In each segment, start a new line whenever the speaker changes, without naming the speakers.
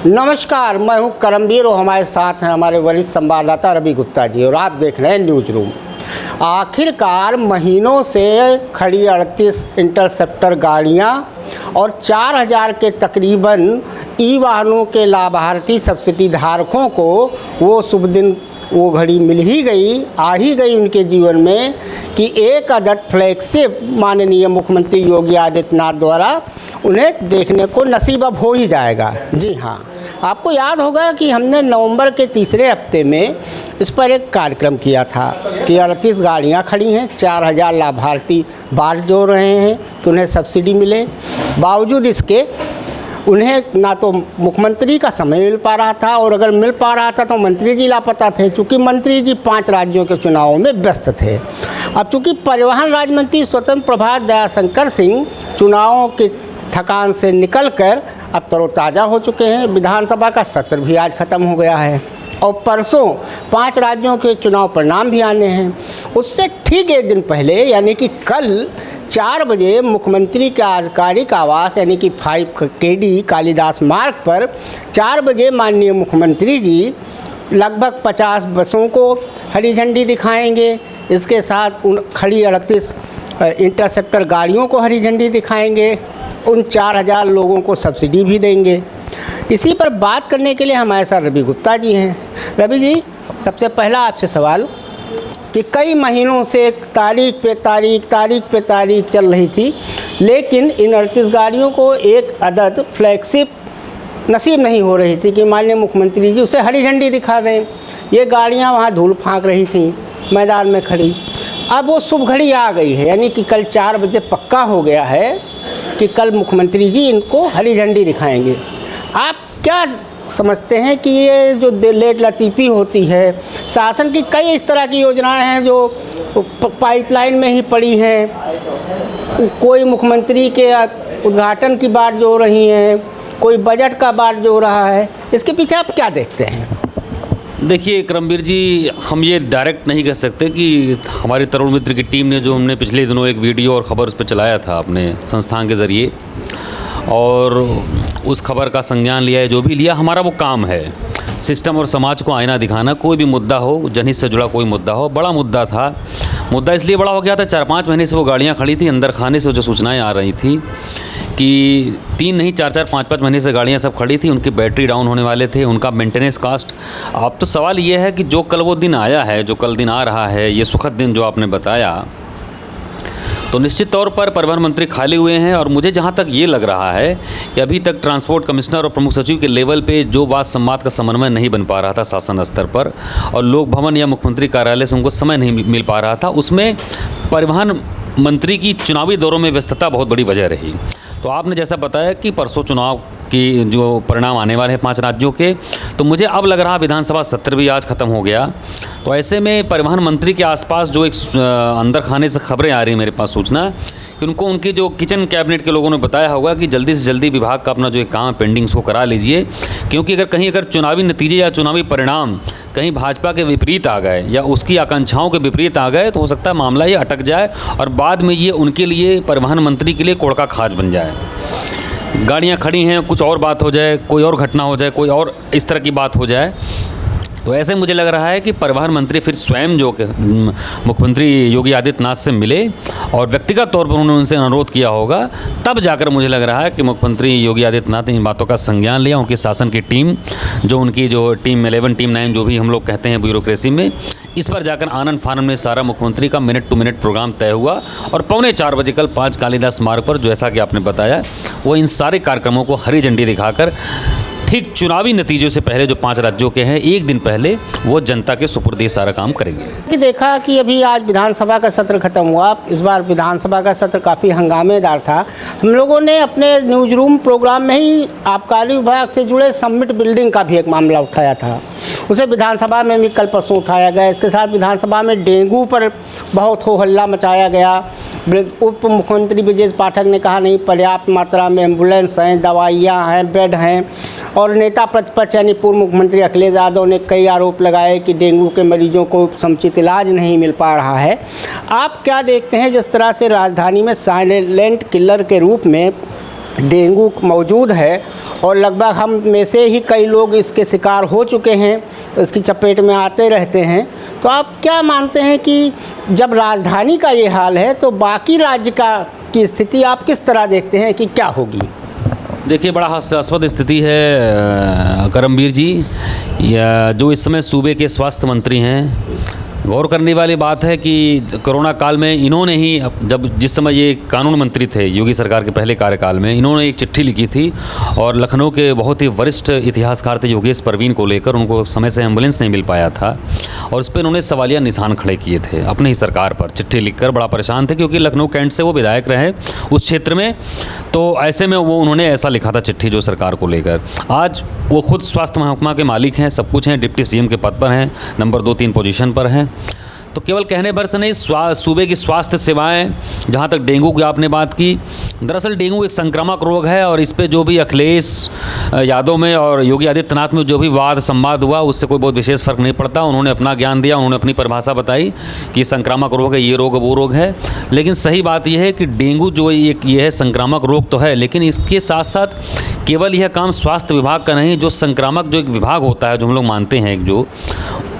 नमस्कार, मैं हूं करमवीर और हमारे साथ हैं हमारे वरिष्ठ संवाददाता रवि गुप्ता जी और आप देख रहे हैं न्यूज़ रूम। आखिरकार महीनों से खड़ी 38 इंटरसेप्टर गाड़ियां और 4000 के तकरीबन ई वाहनों के लाभार्थी सब्सिडी धारकों को वो शुभ दिन, वो घड़ी मिल ही गई, आ ही गई उनके जीवन में कि एक अदद फ्लैगशिप माननीय मुख्यमंत्री योगी आदित्यनाथ द्वारा उन्हें देखने को नसीब अब हो ही जाएगा। जी हाँ, आपको याद होगा कि हमने नवंबर के तीसरे हफ्ते में इस पर एक कार्यक्रम किया था कि 38 गाड़ियाँ खड़ी हैं, 4000 लाभार्थी बाट जोड़ रहे हैं कि उन्हें सब्सिडी मिले। बावजूद इसके उन्हें ना तो मुख्यमंत्री का समय मिल पा रहा था और अगर मिल पा रहा था तो मंत्री जी लापता थे, चूँकि मंत्री जी 5 राज्यों के चुनावों में व्यस्त थे। अब चूँकि परिवहन राज्य मंत्री स्वतंत्र प्रभार दयाशंकर सिंह चुनावों की थकान से निकलकर अब तरोताज़ा हो चुके हैं। विधानसभा का सत्र भी आज ख़त्म हो गया है और परसों 5 राज्यों के चुनाव परिणाम भी आने हैं। उससे ठीक एक दिन पहले यानी कि कल 4 बजे मुख्यमंत्री के आधिकारिक आवास यानी कि 5KD कालिदास मार्ग पर 4 बजे माननीय मुख्यमंत्री जी लगभग 50 बसों को हरी झंडी दिखाएंगे। इसके साथ उन खड़ी 38 इंटरसेप्टर गाड़ियों को हरी झंडी दिखाएंगे। उन 4000 लोगों को सब्सिडी भी देंगे। इसी पर बात करने के लिए हमारे साथ रवि गुप्ता जी हैं। रवि जी, सबसे पहला आपसे सवाल कि कई महीनों से तारीख पे तारीख चल रही थी, लेकिन इन 38 गाड़ियों को एक अदद फ्लैगशिप नसीब नहीं हो रही थी कि माननीय मुख्यमंत्री जी उसे हरी झंडी दिखा दें। ये गाड़ियाँ वहाँ धूल फाँक रही थीं मैदान में खड़ी। अब वो शुभ घड़ी आ गई है, यानी कि कल 4 बजे पक्का हो गया है कि कल मुख्यमंत्री जी इनको हरी झंडी दिखाएंगे। आप क्या समझते हैं कि ये जो लेट लतीफ़ी होती है, शासन की कई इस तरह की योजनाएं हैं जो पाइपलाइन में ही पड़ी हैं, कोई मुख्यमंत्री के उद्घाटन की बात जो रही हैं, कोई बजट का बात जो रहा है, इसके पीछे आप क्या देखते हैं?
देखिए करमवीर जी, हम ये डायरेक्ट नहीं कह सकते कि हमारी तरुण मित्र की टीम ने जो हमने पिछले दिनों एक वीडियो और ख़बर उस पर चलाया था अपने संस्थान के ज़रिए और उस खबर का संज्ञान लिया है, जो भी लिया, हमारा वो काम है सिस्टम और समाज को आईना दिखाना। कोई भी मुद्दा हो, जनहित से जुड़ा कोई मुद्दा हो, बड़ा मुद्दा था। मुद्दा इसलिए बड़ा हो गया था, 4-5 महीने से वो गाड़ियाँ खड़ी थी, अंदर खाने से जो सूचनाएं आ रही थी कि 3 नहीं 4-4 5-5 महीने से गाड़ियाँ सब खड़ी थी, उनकी बैटरी डाउन होने वाले थे, उनका मेंटेनेंस कास्ट। अब तो सवाल ये है कि जो कल वो दिन आया है, जो कल दिन आ रहा है, ये सुखद दिन जो आपने बताया, तो निश्चित तौर पर परिवहन मंत्री खाली हुए हैं। और मुझे जहाँ तक ये लग रहा है कि अभी तक ट्रांसपोर्ट कमिश्नर और प्रमुख सचिव के लेवल पे जो वाद संवाद का समन्वय नहीं बन पा रहा था शासन स्तर पर, और लोक भवन या मुख्यमंत्री कार्यालय से उनको समय नहीं मिल पा रहा था, उसमें परिवहन मंत्री की चुनावी दौरों में व्यस्तता बहुत बड़ी वजह रही। तो आपने जैसा बताया कि परसों चुनाव की जो परिणाम आने वाले हैं 5 राज्यों के, तो मुझे अब लग रहा विधानसभा सत्र भी आज ख़त्म हो गया, तो ऐसे में परिवहन मंत्री के आसपास जो एक अंदर खाने से खबरें आ रही हैं मेरे पास सूचना कि उनको उनके जो किचन कैबिनेट के लोगों ने बताया होगा कि जल्दी से जल्दी विभाग का अपना जो एक काम पेंडिंग उसको करा लीजिए, क्योंकि अगर चुनावी नतीजे या चुनावी परिणाम कहीं भाजपा के विपरीत आ गए या उसकी आकांक्षाओं के विपरीत आ गए तो हो सकता है मामला ये अटक जाए और बाद में ये उनके लिए, परिवहन मंत्री के लिए कोड़ का खाज बन जाए। गाड़ियाँ खड़ी हैं, कुछ और बात हो जाए, कोई और घटना हो जाए, कोई और इस तरह की बात हो जाए, तो ऐसे मुझे लग रहा है कि परिवहन मंत्री फिर स्वयं जो मुख्यमंत्री योगी आदित्यनाथ से मिले और व्यक्तिगत तौर पर उन्होंने उनसे अनुरोध किया होगा, तब जाकर मुझे लग रहा है कि मुख्यमंत्री योगी आदित्यनाथ ने इन बातों का संज्ञान लिया। उनकी शासन की टीम, जो उनकी जो टीम 11 टीम 9 जो भी हम लोग कहते हैं ब्यूरोक्रेसी में, इस पर जाकर आनन फानन में सारा मुख्यमंत्री का मिनट टू मिनट प्रोग्राम तय हुआ और 3:45 बजे कल 5 कालिदास मार्ग पर, जैसा कि आपने बताया, वो इन सारे कार्यक्रमों को हरी झंडी दिखाकर ठीक चुनावी नतीजों से पहले जो 5 राज्यों के हैं, एक दिन पहले वो जनता के सुपुर्द ये सारा काम करेंगे।
देखा कि अभी आज विधानसभा का सत्र खत्म हुआ। इस बार विधानसभा का सत्र काफ़ी हंगामेदार था। हम लोगों ने अपने न्यूज़ रूम प्रोग्राम में ही आबकारी विभाग से जुड़े समिट बिल्डिंग का भी एक मामला उठाया था। उसे विधानसभा में भी कल परसों उठाया गया। इसके साथ विधानसभा में डेंगू पर बहुत हो हल्ला मचाया गया। उप मुख्यमंत्री ब्रजेश पाठक ने कहा नहीं, पर्याप्त मात्रा में एम्बुलेंस हैं, दवाइयाँ हैं, बेड हैं। और नेता प्रतिपक्ष यानी पूर्व मुख्यमंत्री अखिलेश यादव ने कई आरोप लगाए कि डेंगू के मरीजों को समुचित इलाज नहीं मिल पा रहा है। आप क्या देखते हैं जिस तरह से राजधानी में साइलेंट किलर के रूप में डेंगू मौजूद है और लगभग हम में से ही कई लोग इसके शिकार हो चुके हैं, इसकी चपेट में आते रहते हैं। तो आप क्या मानते हैं कि जब राजधानी का ये हाल है तो बाकी राज्य की स्थिति आप किस तरह देखते हैं कि क्या होगी?
देखिए, बड़ा हास्यास्पद स्थिति है करमबीर जी। जो इस समय सूबे के स्वास्थ्य मंत्री हैं, गौर करने वाली बात है कि कोरोना काल में इन्होंने ही, जिस समय ये कानून मंत्री थे योगी सरकार के पहले कार्यकाल में, इन्होंने एक चिट्ठी लिखी थी और लखनऊ के बहुत ही वरिष्ठ इतिहासकार थे योगेश परवीन को लेकर, उनको समय से एम्बुलेंस नहीं मिल पाया था और उस पर इन्होंने सवालिया निशान खड़े किए थे अपनी ही सरकार पर। चिट्ठी लिखकर बड़ा परेशान थे क्योंकि लखनऊ कैंट से वो विधायक रहे उस क्षेत्र में, तो ऐसे में उन्होंने ऐसा लिखा था चिट्ठी जो सरकार को लेकर। आज वो खुद स्वास्थ्य महकमा के मालिक हैं, सब कुछ हैं, डिप्टी सीएम के पद पर हैं, नंबर 2-3 पोजीशन पर हैं। तो केवल कहने भर से नहीं, सूबे की स्वास्थ्य सेवाएं, जहां तक डेंगू की आपने बात की, दरअसल डेंगू एक संक्रामक रोग है और इस पे जो भी अखिलेश यादव में और योगी आदित्यनाथ में जो भी वाद संवाद हुआ उससे कोई बहुत विशेष फ़र्क नहीं पड़ता। उन्होंने अपना ज्ञान दिया, उन्होंने अपनी परिभाषा बताई कि संक्रामक रोग है, ये रोग वो रोग है। लेकिन सही बात यह है कि डेंगू जो ये है संक्रामक रोग तो है, लेकिन इसके साथ साथ केवल यह काम स्वास्थ्य विभाग का नहीं, जो संक्रामक जो एक विभाग होता है जो हम लोग मानते हैं जो,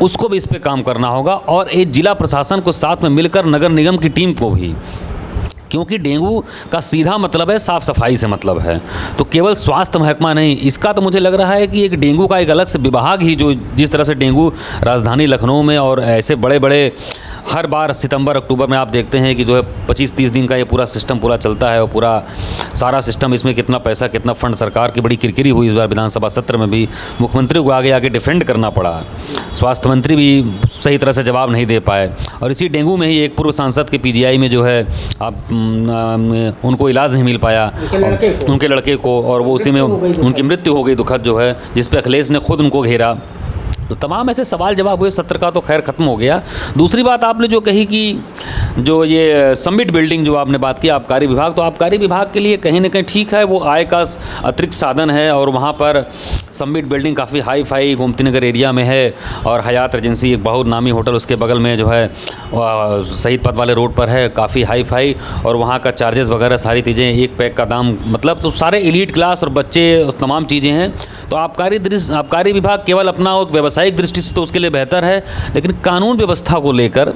उसको भी इस पे काम करना होगा और एक जिला प्रशासन को साथ में मिलकर नगर निगम की टीम को भी, क्योंकि डेंगू का सीधा मतलब है साफ़ सफाई से मतलब है। तो केवल स्वास्थ्य महकमा नहीं, इसका तो मुझे लग रहा है कि एक डेंगू का एक अलग से विभाग ही, जो जिस तरह से डेंगू राजधानी लखनऊ में और ऐसे बड़े बड़े हर बार सितंबर अक्टूबर में आप देखते हैं कि जो है 25-30 दिन का ये पूरा सिस्टम पूरा चलता है और पूरा सारा सिस्टम, इसमें कितना पैसा कितना फंड, सरकार की बड़ी किरकिरी हुई इस बार विधानसभा सत्र में भी। मुख्यमंत्री को आगे आगे डिफेंड करना पड़ा, स्वास्थ्य मंत्री भी सही तरह से जवाब नहीं दे पाए और इसी डेंगू में ही एक पूर्व सांसद के पीजीआई में जो है आप उनको इलाज नहीं मिल पाया, उनके लड़के को, और वो उसी में उनकी मृत्यु हो गई दुखद जो है, जिस पर अखिलेश ने खुद उनको घेरा। तो तमाम ऐसे सवाल जवाब हुए, सत्र का तो खैर ख़त्म हो गया। दूसरी बात आपने जो कही कि जो ये समिट बिल्डिंग जो आपने बात की आबकारी विभाग, तो आबकारी विभाग के लिए कहीं ना कहीं ठीक है, वो आय का अतिरिक्त साधन है और वहाँ पर समिट बिल्डिंग काफ़ी hi fi Gomti Nagar area में है और हयात एजेंसी एक बहुत नामी होटल उसके बगल में जो है शहीद पथ वाले रोड पर है, काफ़ी हाई फाई, और वहाँ का चार्जेस वगैरह सारी चीज़ें, एक पैक का दाम, मतलब तो सारे एलीट क्लास और बच्चे तमाम चीज़ें हैं। तो आबकारी विभाग केवल अपना व्यावसायिक दृष्टि से तो उसके लिए बेहतर है, लेकिन कानून व्यवस्था को लेकर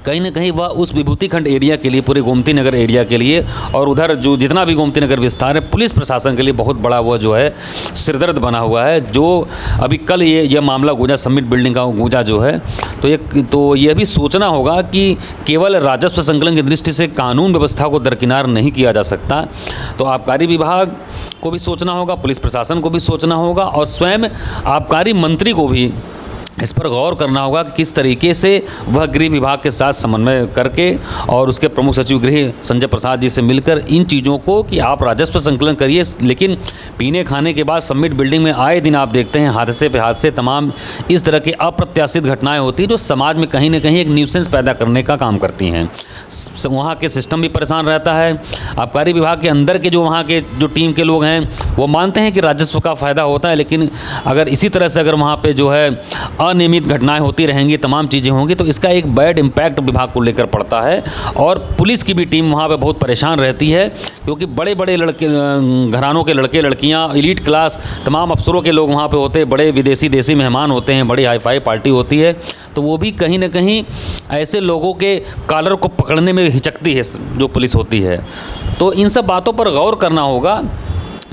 कहीं ना कहीं वह उस विभूति खंड एरिया के लिए, पूरे गोमती नगर एरिया के लिए और उधर जो जितना भी गोमती नगर विस्तार है, पुलिस प्रशासन के लिए बहुत बड़ा वो जो है सिरदर्द बना हुआ है। जो अभी कल ये मामला गूंजा, समिट बिल्डिंग का गूंजा जो है, तो यह भी सोचना होगा कि केवल राजस्व संकलन की दृष्टि से कानून व्यवस्था को दरकिनार नहीं किया जा सकता। तो आबकारी विभाग को भी सोचना होगा, पुलिस प्रशासन को भी सोचना होगा और स्वयं आबकारी मंत्री को भी इस पर गौर करना होगा कि किस तरीके से वह गृह विभाग के साथ समन्वय करके और उसके प्रमुख सचिव गृह संजय प्रसाद जी से मिलकर इन चीज़ों को कि आप राजस्व संकलन करिए, लेकिन पीने खाने के बाद समिट बिल्डिंग में आए दिन आप देखते हैं हादसे पे हादसे, तमाम इस तरह की अप्रत्याशित घटनाएं होती हैं जो समाज में कहीं ना कहीं एक न्यूसेंस पैदा करने का काम करती हैं। वहाँ के सिस्टम भी परेशान रहता है। आबकारी विभाग के अंदर के जो वहाँ के जो टीम के लोग हैं वो मानते हैं कि राजस्व का फ़ायदा होता है, लेकिन अगर इसी तरह से अगर वहाँ पे जो है अनियमित घटनाएं होती रहेंगी, तमाम चीज़ें होंगी, तो इसका एक बैड इम्पैक्ट विभाग को लेकर पड़ता है और पुलिस की भी टीम वहाँ पे बहुत परेशान रहती है, क्योंकि बड़े बड़े घरानों के लड़के लड़कियाँ, एलीट क्लास तमाम अफसरों के लोग वहाँ पे होते हैं, बड़े विदेशी देसी मेहमान होते हैं, बड़ी हाई फाई पार्टी होती है, तो वो भी कहीं ना कहीं ऐसे लोगों के कॉलर को पकड़ने में हिचकती है जो पुलिस होती है। तो इन सब बातों पर गौर करना होगा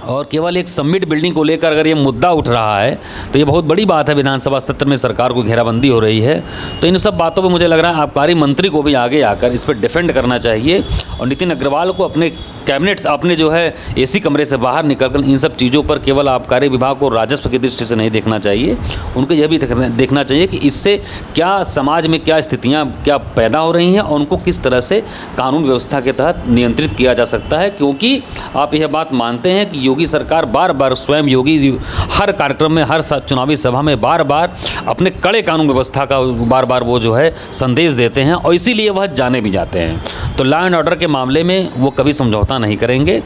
और केवल एक समिट बिल्डिंग को लेकर अगर ये मुद्दा उठ रहा है तो ये बहुत बड़ी बात है, विधानसभा सत्र में सरकार को घेराबंदी हो रही है। तो इन सब बातों पे मुझे लग रहा है आबकारी मंत्री को भी आगे आकर इस पर डिफेंड करना चाहिए और नितिन अग्रवाल को अपने कैबिनेट्स अपने जो है एसी कमरे से बाहर निकलकर इन सब चीज़ों पर केवल आबकारी विभाग को राजस्व की दृष्टि से नहीं देखना चाहिए, उनको यह भी देखना चाहिए कि इससे क्या समाज में क्या स्थितियाँ क्या पैदा हो रही हैं और उनको किस तरह से कानून व्यवस्था के तहत नियंत्रित किया जा सकता है। क्योंकि आप यह बात मानते हैं कि योगी सरकार बार बार, स्वयं योगी हर कार्यक्रम में, हर चुनावी सभा में बार बार अपने कड़े कानून व्यवस्था का बार बार वो जो है संदेश देते हैं और इसीलिए वह जाने भी जाते हैं। तो लॉ एंड ऑर्डर के मामले में वो कभी समझौता नहीं करेंगे।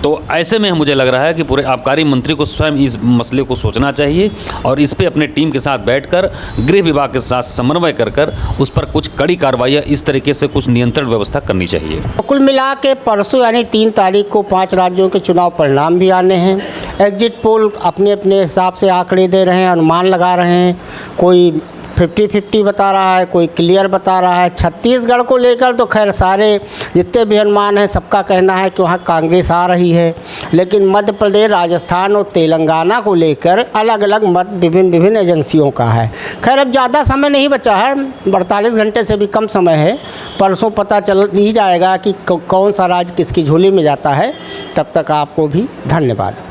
तो ऐसे में मुझे लग रहा है कि पूरे आबकारी मंत्री को स्वयं इस मसले को सोचना चाहिए और इस पे अपने टीम के साथ बैठकर गृह विभाग के साथ समन्वय कर उस पर कुछ कड़ी कार्रवाई इस तरीके से कुछ नियंत्रण व्यवस्था करनी चाहिए।
तो कुल मिला के परसों यानी 3 तारीख को 5 राज्यों के चुनाव परिणाम भी आने हैं। एग्जिट पोल अपने अपने हिसाब से आंकड़े दे रहे हैं, अनुमान लगा रहे हैं। कोई 50-50 बता रहा है, कोई क्लियर बता रहा है। छत्तीसगढ़ को लेकर तो खैर सारे जितने भी अनुमान हैं सबका कहना है कि वहाँ कांग्रेस आ रही है, लेकिन मध्य प्रदेश, राजस्थान और तेलंगाना को लेकर अलग अलग मत विभिन्न एजेंसियों का है। खैर अब ज़्यादा समय नहीं बचा है, 48 घंटे से भी कम समय है। परसों पता चल ही जाएगा कि कौन सा राज्य किसकी झोली में जाता है। तब तक आपको भी धन्यवाद।